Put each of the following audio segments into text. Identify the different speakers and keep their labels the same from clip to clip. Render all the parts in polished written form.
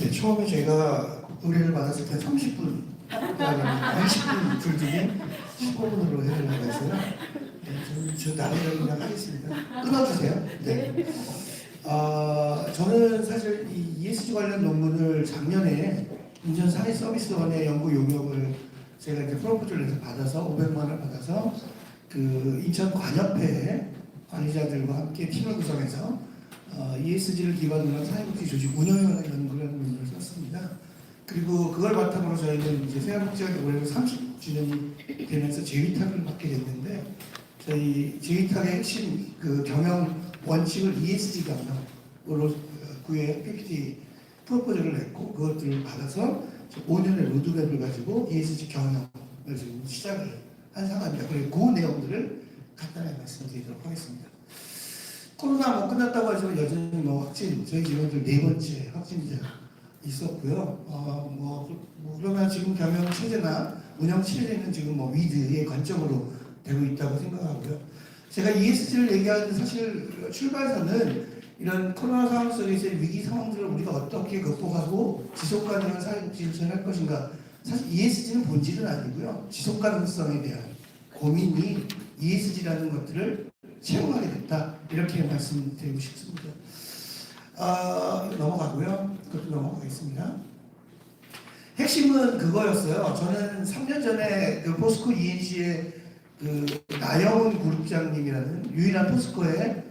Speaker 1: 네, 처음에 제가 의뢰를 받았을 때 30분, 20분 줄중에 15분으로 해달라고 했어요. 네, 저 나름대로 그냥 하겠습니다. 끊어주세요. 네. 저는 사실 이 ESG 관련 논문을 작년에 인천사회서비스원의 연구 용역을 제가 이제 프로포즈를 해서 받아서 500만 원을 받아서 그 인천관협회 관리자들과 함께 팀을 구성해서 ESG를 기반으로 한 사회복지 조직 운영에 관한 연구를 하는 논문을 썼습니다. 그리고 그걸 바탕으로 저희는 이제 사회복지가 올해 30주년이 되면서 재위탁을 받게 됐는데 저희 재위탁의 핵심 그 경영 원칙을 ESG 경영으로 구의 PPT 프로포즈를 냈고 그것들을 받아서 5년의 로드맵을 가지고 ESG 경영을 지금 시작을 한 상황입니다. 그리고 그 내용들을 간단하게 말씀드리도록 하겠습니다. 코로나 뭐 끝났다고 하지만 여전히 뭐 확진, 저희 직원들 4번째 확진자 있었고요. 그러면 지금 경영 체제나 운영 체제는 지금 뭐 위드의 관점으로 되고 있다고 생각하고요. 제가 ESG를 얘기하는데 사실 출발선은 이런 코로나 상황 속에서의 위기 상황들을 우리가 어떻게 극복하고 지속 가능한 사회복지를 실현할 것인가. 사실 ESG는 본질은 아니고요. 지속 가능성에 대한 고민이 ESG라는 것들을 채용하게 됐다. 이렇게 말씀드리고 싶습니다. 넘어가고요. 그것도 넘어가겠습니다. 핵심은 그거였어요. 저는 3년 전에 그 포스코 ENC의 그 나영훈 그룹장님이라는 유일한 포스코의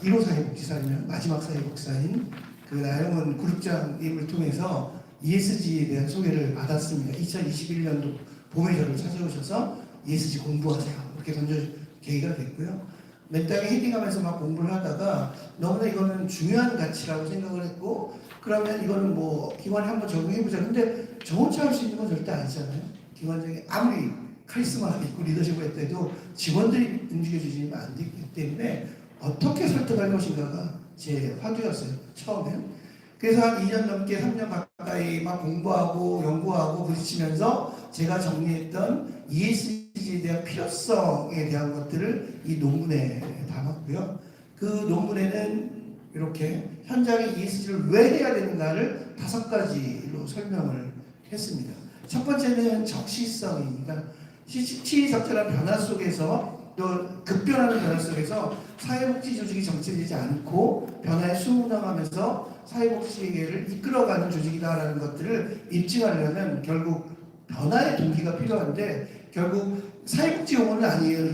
Speaker 1: 1호 사회복지사이면 마지막 사회복지사인 그 나영훈 그룹장님을 통해서 ESG에 대한 소개를 받았습니다. 2021년도 봄에 저를 찾아오셔서 ESG 공부하세요. 이렇게 던져 계기가 됐고요. 맨땅에 헤딩하면서 막 공부를 하다가 너무나 이거는 중요한 가치라고 생각을 했고 그러면 이거는 뭐 기관에 한번 적용해보자. 근데 저 혼자 할 수 있는 건 절대 아니잖아요. 기관장이 아무리 카리스마가 있고 리더십을 했대도 직원들이 움직여주시면 안 되기 때문에 어떻게 설득할 것인가가 제 화두였어요. 처음엔. 그래서 한 2년 넘게 3년 가까이 막 공부하고 연구하고 부딪히면서 제가 정리했던 ESG에 대한 필요성에 대한 것들을 이 논문에 담았고요. 그 논문에는 이렇게 현장에 ESG를 왜 해야 되는가를 5가지로 설명을 했습니다. 첫 번째는 적시성입니다. 시의적절한 변화 속에서 또 급변하는 변화 속에서 사회복지 조직이 정체되지 않고 변화에 순응하면서 사회복지계를 이끌어가는 조직이다라는 것들을 입증하려면 결국 변화의 동기가 필요한데 결국 사회복지 용어는 아니에요.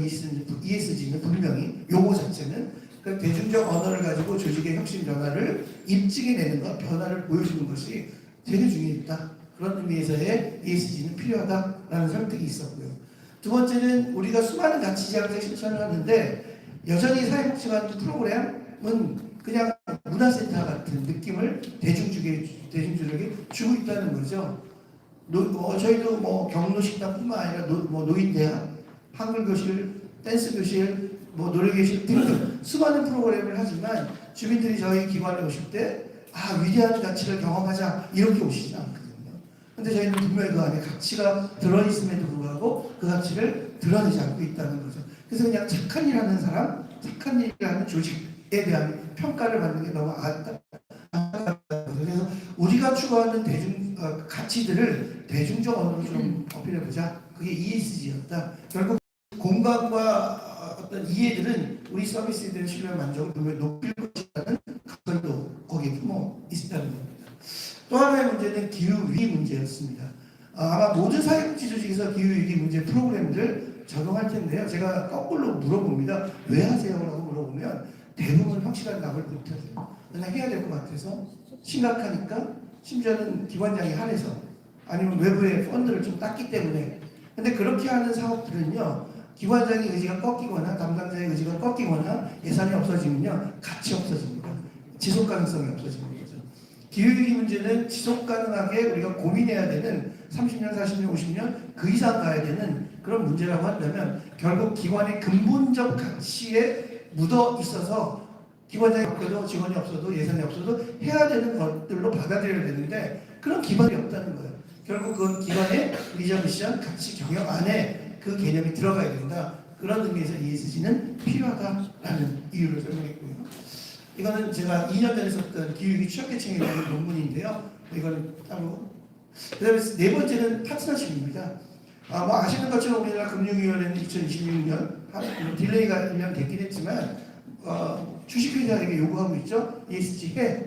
Speaker 1: ESG는 분명히 용어 자체는 그 대중적 언어를 가지고 조직의 혁신 변화를 입증해내는 것, 변화를 보여주는 것이 되게 중요했다. 그런 의미에서의 ESG는 필요하다라는 설득이 있었고요. 두 번째는 우리가 수많은 가치 제약들 실천을 하는데 여전히 사회복지관 프로그램은 그냥 문화센터 같은 느낌을 대중주에게 주고 있다는 거죠. 저희도 뭐 경로식당뿐만 아니라 노인대학, 한글교실, 댄스교실, 노래교실 등등 수많은 프로그램을 하지만 주민들이 저희 기관에 오실 때 위대한 가치를 경험하자 이렇게 오시지 않거든요. 근데 저희는 분명히 그 안에 가치가 들어있음에도 불구하고 그 가치를 드러내지 않고 있다는 거죠. 그래서 그냥 착한 일 하는 사람, 착한 일 하는 조직에 대한 평가를 받는 게 너무 안타깝다. 그래서 우리가 추구하는 가치들을 대중적 언어로 좀 어필해보자. 그게 ESG였다. 결국 공감과 어떤 이해들은 우리 서비스에 대한 신뢰 만족을 높일 것이라는 각설도 거기에 있다는 겁니다. 또 하나의 문제는 기후위기 문제였습니다. 아마 모든 사회복지 조직에서 기후위기 문제 프로그램들 적용할 텐데요. 제가 거꾸로 물어봅니다. 왜 하세요? 라고 물어보면 대부분 확실한 답을 못하세요. 그냥 해야 될 것 같아서 심각하니까 심지어는 기관장이 한해서 아니면 외부의 펀드를 좀 땄기 때문에 근데 그렇게 하는 사업들은요. 기관장의 의지가 꺾이거나 담당자의 의지가 꺾이거나 예산이 없어지면요. 가치 없어집니다. 지속 가능성이 없어집니다. 기후위기 문제는 지속 가능하게 우리가 고민해야 되는 30년, 40년, 50년 그 이상 가야 되는 그런 문제라고 한다면 결국 기관의 근본적 가치에 묻어 있어서 기관장이 없어도 직원이 없어도 예산이 없어도 해야 되는 것들로 받아들여야 되는데 그런 기반이 없다는 거예요. 결국 그건 기관의 비전, 미션, 가치, 경영 안에 그 개념이 들어가야 된다. 그런 의미에서 ESG는 필요하다라는 이유를 설명했고요. 이거는 제가 2년 전에 썼던 기후위기 취약계층에 대한 논문인데요. 이거는 따로. 그 다음에 네 번째는 파트너십입니다. 뭐 아시는 것처럼 우리나라 금융위원회는 2026년 딜레이가 1년 됐긴 했지만 주식회사에게 요구하고 있죠. ESG 해.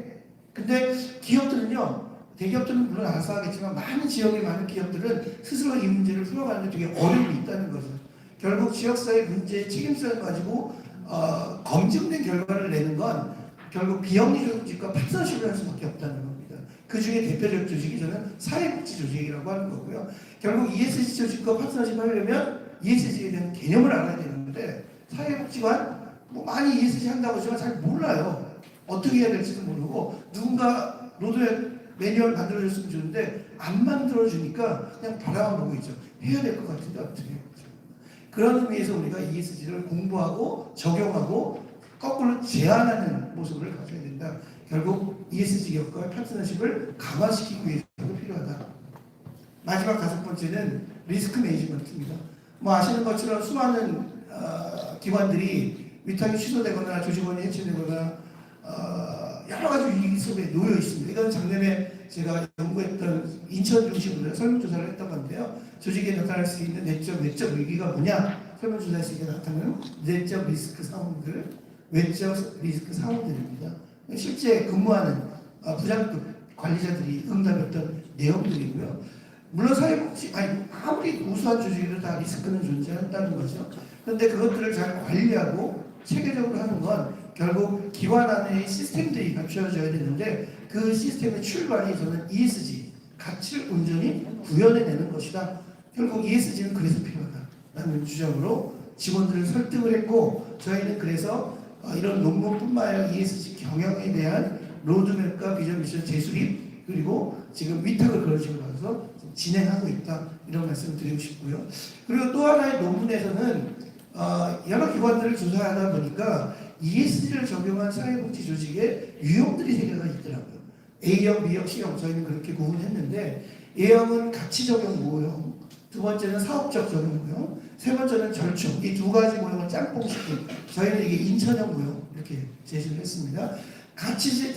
Speaker 1: 근데 기업들은요. 대기업들은 물론 알아서 하겠지만 많은 지역의 많은 기업들은 스스로 이 문제를 풀어가는 데 되게 어려움이 있다는 거죠. 결국 지역사회 문제의 책임성을 가지고 검증된 결과를 내는 건 결국 비영리 조직과 파트너십을 할 수밖에 없다는 겁니다. 그 중에 대표적 조직이 저는 사회복지 조직이라고 하는 거고요. 결국 ESG 조직과 파트너십을 하려면 ESG에 대한 개념을 알아야 되는데 사회복지관 뭐 많이 ESG 한다고 하지만 잘 몰라요. 어떻게 해야 될지도 모르고 누군가 로드맵 매뉴얼 만들어줬으면 좋은데 안 만들어주니까 그냥 바라만 보고 있죠. 해야 될 것 같은데 어떻게 해요? 그런 의미에서 우리가 ESG를 공부하고 적용하고 거꾸로 제한하는 모습을 가져야 된다. 결국 ESG 기업과의 파트너십을 강화시키기 위해서도 필요하다. 마지막 다섯 번째는 리스크 매니지먼트입니다. 뭐 아시는 것처럼 수많은 기관들이 위탁이 취소되거나 조직원이 해체되거나 여러 가지 위기 속에 놓여 있습니다. 이건 작년에 제가 연구했던 인천 중심으로 설문조사를 했던 건데요. 조직에 나타날 수 있는 내적 위기가 뭐냐? 설문조사에서 나타나는 내적 리스크 상황들, 외적 리스크 상황들입니다. 실제 근무하는 부장급 관리자들이 응답했던 내용들이고요. 물론 사회복지, 아무리 우수한 조직에도 다 리스크는 존재한다는 거죠. 그런데 그것들을 잘 관리하고 체계적으로 하는 건 결국 기관 안에 시스템들이 갖춰져야 되는데 그 시스템의 출발이 저는 ESG, 가치를 온전히 구현해내는 것이다. 결국 ESG는 그래서 필요하다라는 주장으로 직원들을 설득을 했고 저희는 그래서 이런 논문뿐만 아니라 ESG 경영에 대한 로드맵과 비전 미션 재수립 그리고 지금 위탁을 그런 식으로 받아서 진행하고 있다. 이런 말씀을 드리고 싶고요. 그리고 또 하나의 논문에서는 여러 기관들을 조사하다 보니까 ESG를 적용한 사회복지 조직의 유형들이 세 개가 있더라고요. A형, B형, C형 저희는 그렇게 구분했는데 A형은 가치 적용 모형, 두 번째는 사업적 적용 모형, 세 번째는 절충. 이 두 가지 모형을 짬뽕시킨 저희는 이게 인천형 모형 이렇게 제시를 했습니다. 가치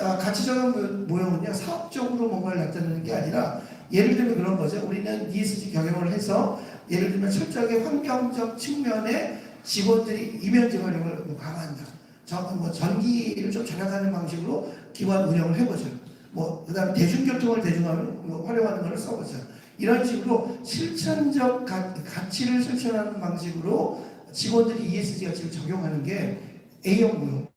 Speaker 1: 적용 모형은요 사업적으로 뭔가를 나타내는 게 아니라 예를 들면 그런 거죠. 우리는 ESG 경영을 해서 예를 들면 철저하게 환경적 측면에 직원들이 이면지 활용을 강화한다. 전기를 좀 절약하는 방식으로 기관 운영을 해보자. 그다음 대중교통을 활용하는 것을 써보자. 이런 식으로 실천적 가치를 실천하는 방식으로 직원들이 ESG 가치를 적용하는 게 A형 모형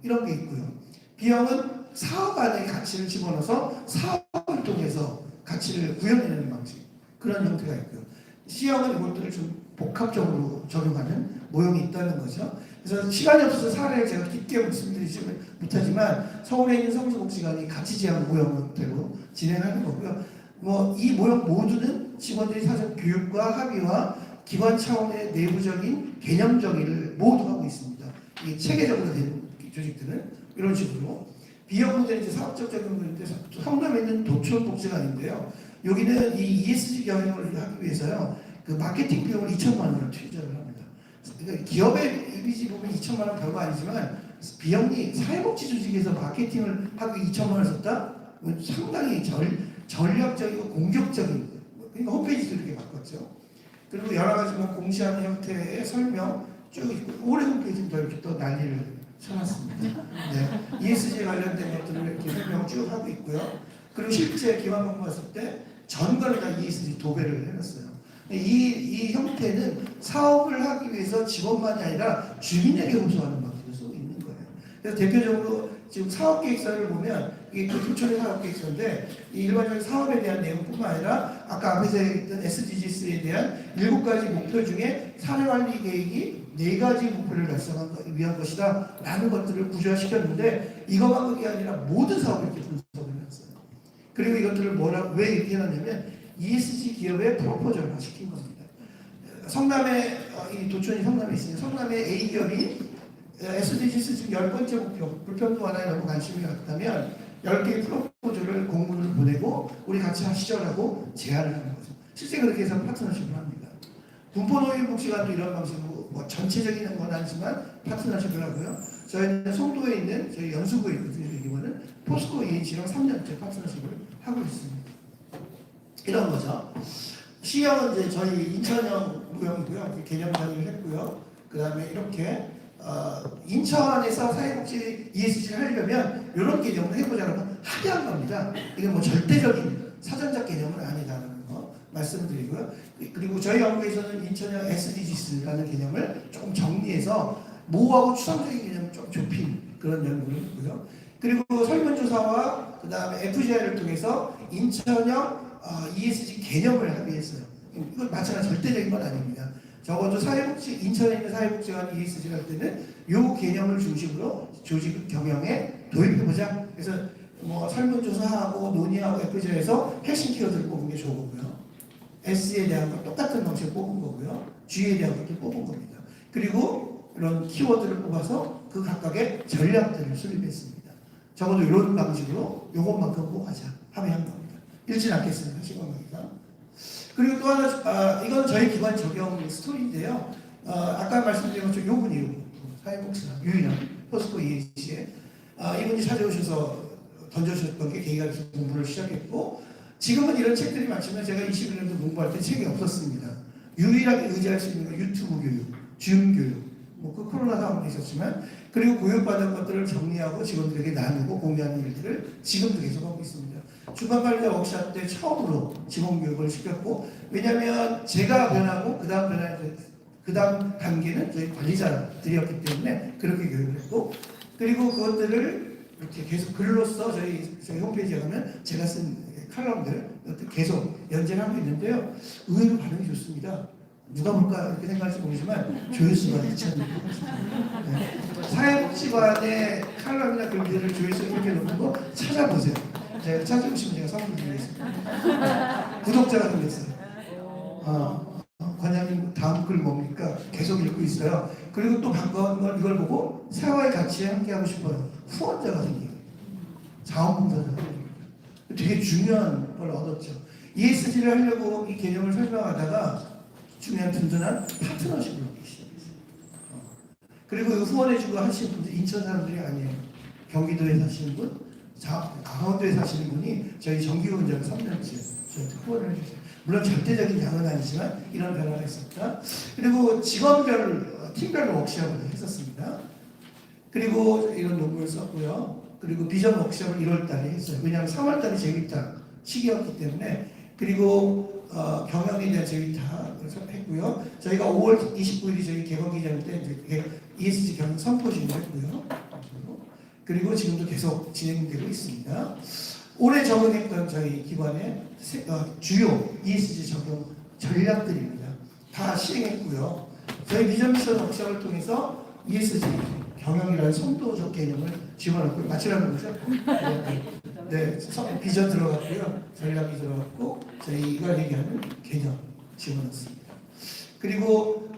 Speaker 1: 이런 게 있고요. B형은 사업 안에 가치를 집어넣어서 사업을 통해서 가치를 구현해내는 방식 그런 형태가 있고요. C형은 이것들을 좀 복합적으로 적용하는 모형이 있다는 거죠. 그래서 시간이 없어서 사례를 제가 깊게 말씀드리지 못하지만 서울에 있는 성수복지관이 가치 제한 모형대로 진행하는 거고요. 이 모형 모두는 직원들이 사전 교육과 합의와 기관 차원의 내부적인 개념 정의를 모두 하고 있습니다. 이게 체계적으로 된 조직들은 이런 식으로 B형 모델은 이제 사업적 적용인데 성남에 있는 도촌복지관인데요. 여기는 이 ESG 경영을 하기 위해서요. 그 마케팅 비용을 2천만 원을 투자를 합니다. 그러니까 기업의 이미지 보면 2천만 원 별거 아니지만 비영리 사회복지 조직에서 마케팅을 하고 2천만 원을 썼다? 상당히 전략적이고 공격적인 그러니까 홈페이지도 이렇게 바꿨죠. 그리고 여러 가지 공시하는 형태의 설명 쭉 있고 올해 홈페이지는 더 이렇게 또 난리를 쳐놨습니다. 네. ESG에 관련된 것들을 이렇게 설명 쭉 하고 있고요. 그리고 실제 기관 방문 갔을 때 전거를 다 ESG 도배를 해놨어요. 이 형태는 사업을 하기 위해서 직원만이 아니라 주민에게 호소하는 방식을 쓰고 있는 거예요. 그래서 대표적으로 지금 사업계획서를 보면 이게 그 도촌의 사업계획서인데 이 일반적인 사업에 대한 내용뿐만 아니라 아까 앞에서 얘기했던 SDGs에 대한 7가지 목표 중에 사례관리 계획이 4가지 목표를 달성하기 위한 것이다 라는 것들을 구조화시켰는데 이것만 그게 아니라 모든 사업을 이렇게 분석을 했어요. 그리고 이것들을 왜 이렇게 해놨냐면 ESG 기업의 프로포절화 시킨 겁니다. 성남에 이 도촌이 성남에 있으니 성남의 A 기업이 SDGs 지금 10번째 목표 불평등 완화에 너무 관심이 갔다면 10개의 프로포절을 공문을 보내고 우리 같이 하시죠라고 제안을 하는 거죠. 실제 그렇게 해서 파트너십을 합니다. 군포노인복지관도 이런 방식으로 뭐 전체적인 건 아니지만 파트너십을 하고요. 저희는 송도에 있는 저희 연수구에 있거든요. 여기는 포스코 EH랑 3년째 파트너십을 하고 있습니다. 이런 거죠. C형은 이제 저희 인천형 무형이고요. 개념 강의를 했고요. 그 다음에 이렇게 인천에서 사회복지 ESG를 하려면 이런 개념을 해보자면 합의한 겁니다. 이게 뭐 절대적인 사전적 개념은 아니다라는 거 말씀드리고요. 그리고 저희 연구에서는 인천형 SDGs라는 개념을 조금 정리해서 모호하고 추상적인 개념을 좀 좁힌 그런 연구를 했고요. 그리고 설문조사와 그 다음에 FGI를 통해서 인천형 ESG 개념을 합의했어요. 이건 마찬가지 절대적인 건 아닙니다. 적어도 사회복지, 인천에 있는 사회복지관 ESG를 할 때는 이 개념을 중심으로 조직 경영에 도입해보자. 그래서 뭐 설문조사하고 논의하고 FGI에서 핵심 키워드를 뽑은 게 좋은 거고요. S에 대한 건 똑같은 방식을 뽑은 거고요. G에 대한 것도 뽑은 겁니다. 그리고 이런 키워드를 뽑아서 그 각각의 전략들을 수립했습니다. 적어도 이런 방식으로 이것만큼 꼭 하자 합의한 겁니다. 읽진 않겠습니다. 시간입니다. 그리고 또 하나, 이건 저희 기관 적용 스토리인데요. 아까 말씀드린 것처럼 요 분이요. 사회복지사 유인원 포스코 EH에 이분이 찾아오셔서 던져주셨던 게 계기가 돼서 공부를 시작했고, 지금은 이런 책들이 많지만 제가 21년도 공부할 때 책이 없었습니다. 유일하게 의지할 수 있는 건 유튜브 교육, 줌 교육, 뭐 그 코로나 상황도 있었지만, 그리고 교육받은 것들을 정리하고 직원들에게 나누고 공유하는 일들을 지금도 계속 하고 있습니다. 중간관리자 워크샵 때 처음으로 직원 교육을 시켰고, 왜냐하면 제가 변하고 그 다음 단계는 저희 관리자들이었기 때문에 그렇게 교육을 했고, 그리고 그것들을 이렇게 계속 글로써 저희 홈페이지에 가면 제가 쓴 칼럼들 계속 연재를 하고 있는데요. 의외로 반응이 좋습니다. 누가 볼까 이렇게 생각할지 모르지만 조회수가 2,000명. 네. 사회복지관의 칼럼이나 글들을 조회수 이렇게 놓는 거 찾아보세요. 제가 찾아보시면 제가 선물 드리겠습니다. 구독자가 생겼어요. 관장님 다음 글 뭡니까? 계속 읽고 있어요. 그리고 또 반가운 건 이걸 보고 사회의 가치에 함께하고 싶어요. 후원자가 생겨요. 자원봉사자가 생깁니다. 되게 중요한 걸 얻었죠. ESG를 하려고 이 개념을 설명하다가 중요한 든든한 파트너십을 얻기 시작했어요. 그리고 후원해주고 하시는 분들 인천 사람들이 아니에요. 경기도에 사시는 분, 강원도에 사시는 분이 저희 정기훈장 3년째 저한테 후원을 해주세요. 물론 절대적인 양은 아니지만 이런 변화가 있었다. 그리고 직원별, 팀별로 워크숍을 했었습니다. 그리고 이런 논문을 썼고요. 그리고 비전 워크숍을 1월 달에 했어요. 왜냐하면 3월 달이 재위탁 시기였기 때문에. 그리고 경영에 대한 재위탁을 했고요. 저희가 5월 29일이 저희 개건 기념일 때 이제 ESG 경영 선포식을 했고요. 그리고 지금도 계속 진행되고 있습니다. 올해 적용했던 저희 기관의 주요 ESG 적용 전략들입니다. 다 시행했고요. 저희 비전 미션 워크숍을 통해서 ESG 경영이라는 선도적 개념을 집어넣고 마치라는 거죠. 네, 비전 들어갔고요. 전략이 들어갔고 저희가 얘기하는 개념 집어넣습니다. 그리고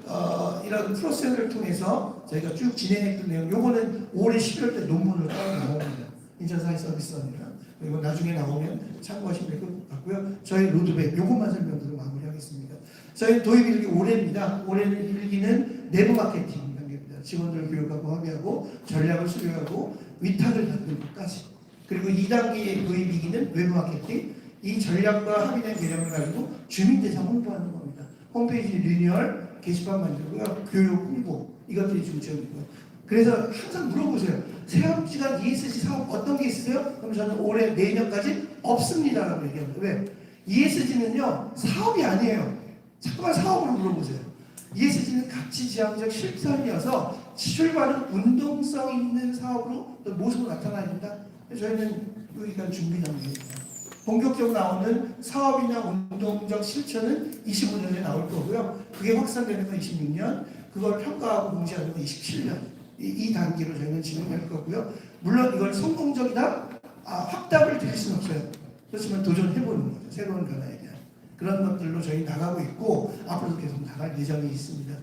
Speaker 1: 이런 프로세스를 통해서 저희가 쭉 진행했던 내용, 요거는 올해 11월 때 논문으로 따로 나옵니다. 인천사회서비스원이랑. 그리고 나중에 나오면 참고하시면 될 것 같고요. 저희 로드맵 요것만 설명드리고 마무리하겠습니다. 저희 도입 1기 올해입니다. 올해는 1기는 내부 마케팅 단계입니다. 직원들을 교육하고 합의하고 전략을 수립하고 위탁을 받는 것까지. 그리고 2단계의 도입 2기는 외부 마케팅, 이 전략과 합의된 개념을 가지고 주민 대상 홍보하는 겁니다. 홈페이지 리뉴얼, 게시판 만들고요. 교육 홍보, 이것들이 중점이고요. 그래서 항상 물어보세요. 사회복지관 ESG 사업 어떤 게 있으세요? 그럼 저는 올해 내년까지 없습니다 라고 얘기합니다. 왜? ESG는요 사업이 아니에요. 자꾸만 사업으로 물어보세요. ESG는 가치지향적 실천이어서 출발은 운동성 있는 사업으로 모습으로 나타나야 된다. 저희는 여기가 준비 단계입니다. 본격적으로 나오는 사업이나 운동적 실천은 25년에 나올 거고요. 그게 확산되는 건 26년, 그걸 평가하고 공시하는 건 27년. 이 단계로 저희는 진행할 거고요. 물론 이걸 성공적이다, 확답을 드릴 수는 없어요. 그렇지만 도전해보는 거죠. 새로운 변화에 대한. 그런 것들로 저희 나가고 있고 앞으로도 계속 나갈 예정이 있습니다.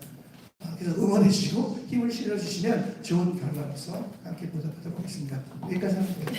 Speaker 1: 그래서 응원해 주시고 힘을 실어주시면 좋은 결과로서 함께 보답하도록 하겠습니다. 여기까지 합니다.